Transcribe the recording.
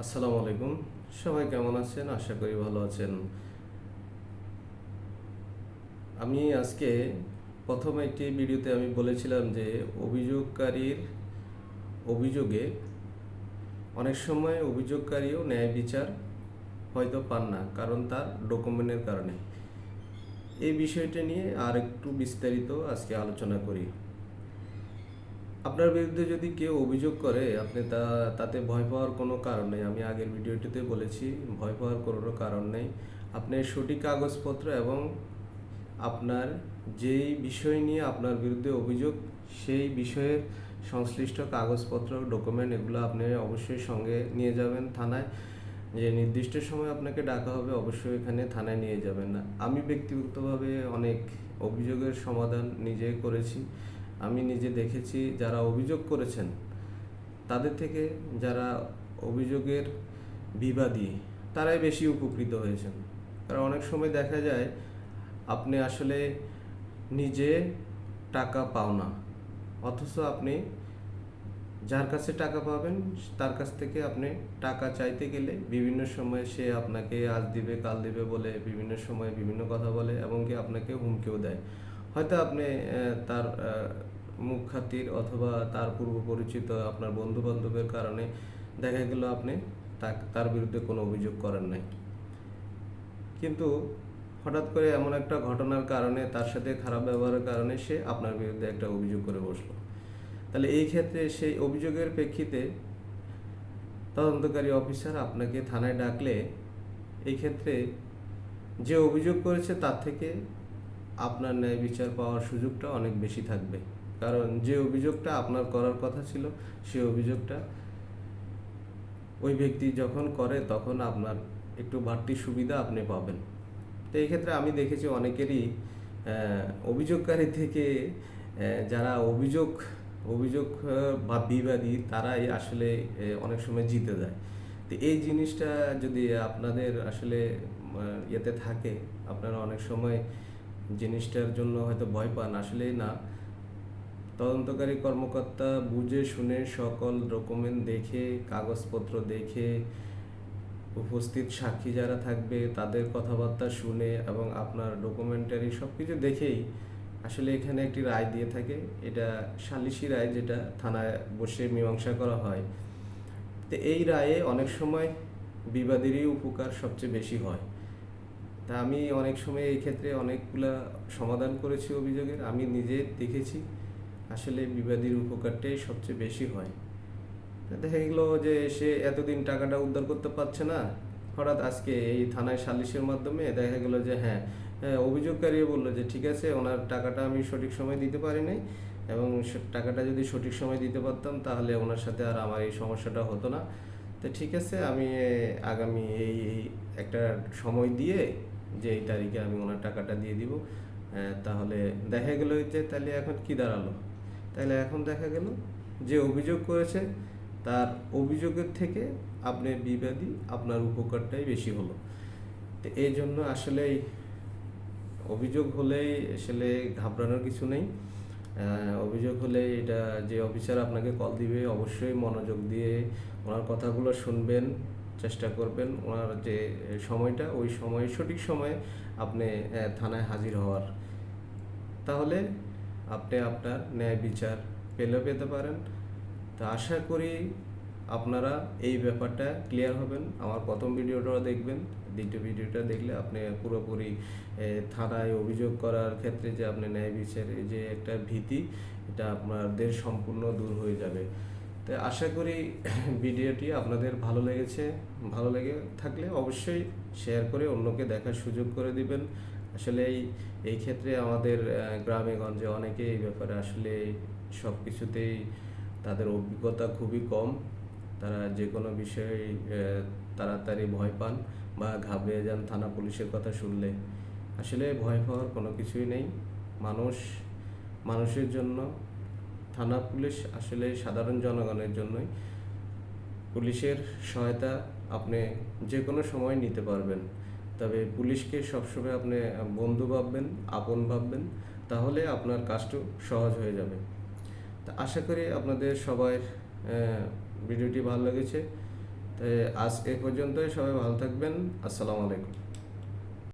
আসসালামু আলাইকুম। সবাই কেমন আছেন? আশা করি ভালো আছেন। আমি আজকে প্রথম একটি ভিডিওতে আমি বলেছিলাম যে অভিযোগকারীর অভিযোগে অনেক সময় অভিযোগকারীও ন্যায় বিচার হয়তো পান না, কারণ তার ডকুমেন্টের কারণে। এই বিষয়টা নিয়ে আর একটু বিস্তারিত আজকে আলোচনা করি। আপনার বিরুদ্ধে যদি কেউ অভিযোগ করে, আপনি তাতে ভয় পাওয়ার কোনো কারণ নেই। আমি আগের ভিডিওটিতে বলেছি, ভয় পাওয়ার কোনো কারণ নেই। আপনি সঠিক কাগজপত্র এবং আপনার যেই বিষয় নিয়ে আপনার বিরুদ্ধে অভিযোগ, সেই বিষয়ের সংশ্লিষ্ট কাগজপত্র, ডকুমেন্ট, এগুলো আপনি অবশ্যই সঙ্গে নিয়ে যাবেন থানায়। যে নির্দিষ্ট সময় আপনাকে ডাকা হবে, অবশ্যই এখানে থানায় নিয়ে যাবেন না। আমি ব্যক্তিগতভাবে অনেক অভিযোগের সমাধান নিজে করেছি। আমি নিজে দেখেছি যারা অভিযোগ করেছেন তাদের থেকে যারা অভিযোগের বিবাদী তারাই বেশি উপকৃত হয়েছেন। কারণ অনেক সময় দেখা যায় আপনি আসলে নিজে টাকা পাও না, অথচ আপনি যার কাছে টাকা পাবেন তার কাছ থেকে আপনি টাকা চাইতে গেলে বিভিন্ন সময় সে আপনাকে আজ দিবে কাল দিবে বলে বিভিন্ন সময় বিভিন্ন কথা বলে, এবং কি আপনাকে হুমকিও দেয়। হয়তো আপনি তার মুখ খাতির অথবা তার পূর্ব পরিচিত আপনার বন্ধু বান্ধবের কারণে দেখা গেল আপনি তার বিরুদ্ধে কোনো অভিযোগ করেন নাই, কিন্তু হঠাৎ করে এমন একটা ঘটনার কারণে, তার সাথে খারাপ ব্যবহারের কারণে সে আপনার বিরুদ্ধে একটা অভিযোগ করে বসলো। তাহলে এই ক্ষেত্রে সেই অভিযোগের প্রেক্ষিতে তদন্তকারী অফিসার আপনাকে থানায় ডাকলে এই ক্ষেত্রে যে অভিযোগ করেছে তার থেকে আপনার ন্যায় বিচার পাওয়ার সুযোগটা অনেক বেশি থাকবে। কারণ যে অভিযোগটা আপনার করার কথা ছিল, সেই অভিযোগটা ওই ব্যক্তি যখন করে তখন আপনার একটু বাড়তি সুবিধা আপনি পাবেন। তো এই ক্ষেত্রে আমি দেখেছি অনেকেরই অভিযোগকারী থেকে যারা অভিযোগ অভিযোগ বা বিবাদী তারাই আসলে অনেক সময় জিতে যায়। তো এই জিনিসটা যদি আপনাদের আসলে ইয়েতে থাকে, আপনারা অনেক সময় জিনিসটার জন্য হয়তো ভয় পান, আসলে না। তদন্তকারী কর্মকর্তা বুঝে শুনে সকল ডকুমেন্ট দেখে, কাগজপত্র দেখে, উপস্থিত সাক্ষী যারা থাকবে তাদের কথাবার্তা শুনে এবং আপনার ডকুমেন্টারি সব কিছু দেখেই আসলে এখানে একটি রায় দিয়ে থাকে। এটা সালিসি রায়, যেটা থানায় বসে মীমাংসা করা হয়। তো এই রায়ে অনেক সময় বিবাদীরই উপকার সবচেয়ে বেশি হয়। তা আমি অনেক সময় এই ক্ষেত্রে অনেকগুলা সমাধান করেছি অভিযোগের। আমি নিজে দেখেছি আসলে বিবাদীর উপকারটাই সবচেয়ে বেশি হয়। দেখা গেল যে সে এতদিন টাকাটা উদ্ধার করতে পারছে না, হঠাৎ আজকে এই থানায় সালিশের মাধ্যমে দেখা গেল যে অভিযোগকারী বললো যে ঠিক আছে, ওনার টাকাটা আমি সঠিক সময় দিতে পারি নাই, এবং টাকাটা যদি সঠিক সময় দিতে পারতাম তাহলে ওনার সাথে আর আমার এই সমস্যাটা হতো না। তো ঠিক আছে, আমি আগামী এই এই একটা সময় দিয়ে যে এই তারিখে আমি ওনার টাকাটা দিয়ে দিব। তাহলে দেখা গেল যে তাহলে এখন কি দাঁড়ালো, তাহলে এখন দেখা গেল যে অভিযোগ করেছে তার অভিযোগের থেকে আপনি বিবাদী, আপনার উপকারটাই বেশি হলো। তো এই জন্য আসলেই অভিযোগ হলেই আসলে ঘাবড়ানোর কিছু নেই। অভিযোগ হলে এটা যে অফিসার আপনাকে কল দিবে অবশ্যই মনোযোগ দিয়ে ওনার কথাগুলো শুনবেন, চেষ্টা করবেন ওনার যে সময়টা, ওই সময়ে সঠিক সময়ে আপনি থানায় হাজির হওয়ার। তাহলে আপনি আপনার ন্যায় বিচার পেতে পারেন। তো আশা করি আপনারা এই ব্যাপারটা ক্লিয়ার হবেন। আমার প্রথম ভিডিওটা দেখবেন, দ্বিতীয় ভিডিওটা দেখলে আপনি পুরোপুরি থানায় অভিযোগ করার ক্ষেত্রে যে আপনি ন্যায় বিচারে যে একটা ভীতি, এটা আপনাদের সম্পূর্ণ দূর হয়ে যাবে। তো আশা করি ভিডিওটি আপনাদের ভালো লেগেছে। ভালো লেগে থাকলে অবশ্যই শেয়ার করে অন্যকে দেখার সুযোগ করে দিবেন। আসলে এই ক্ষেত্রে আমাদের গ্রামে গঞ্জে অনেকে এই ব্যাপারে আসলে সব কিছুতেই তাদের অভিজ্ঞতা খুবই কম। তারা যে কোনো বিষয়ে তাড়াতাড়ি ভয় পান বা ঘাবড়ে যান থানা পুলিশের কথা শুনলে। আসলে ভয় পাওয়ার কোনো কিছুই নেই। মানুষের জন্য থানা পুলিশ আসলে সাধারণ জনগণের জন্যই। পুলিশের সহায়তা আপনি যে কোনো সময় নিতে পারবেন, তবে পুলিশকে সবসময় আপনি বন্ধু ভাববেন, আপন ভাববেন, তাহলে আপনার কাজটা সহজ হয়ে যাবে। তা আশা করি আপনাদের সবার ভিডিওটি ভালো লেগেছে। তো আজ এ পর্যন্তই, সবাই ভালো থাকবেন। আসসালামু আলাইকুম।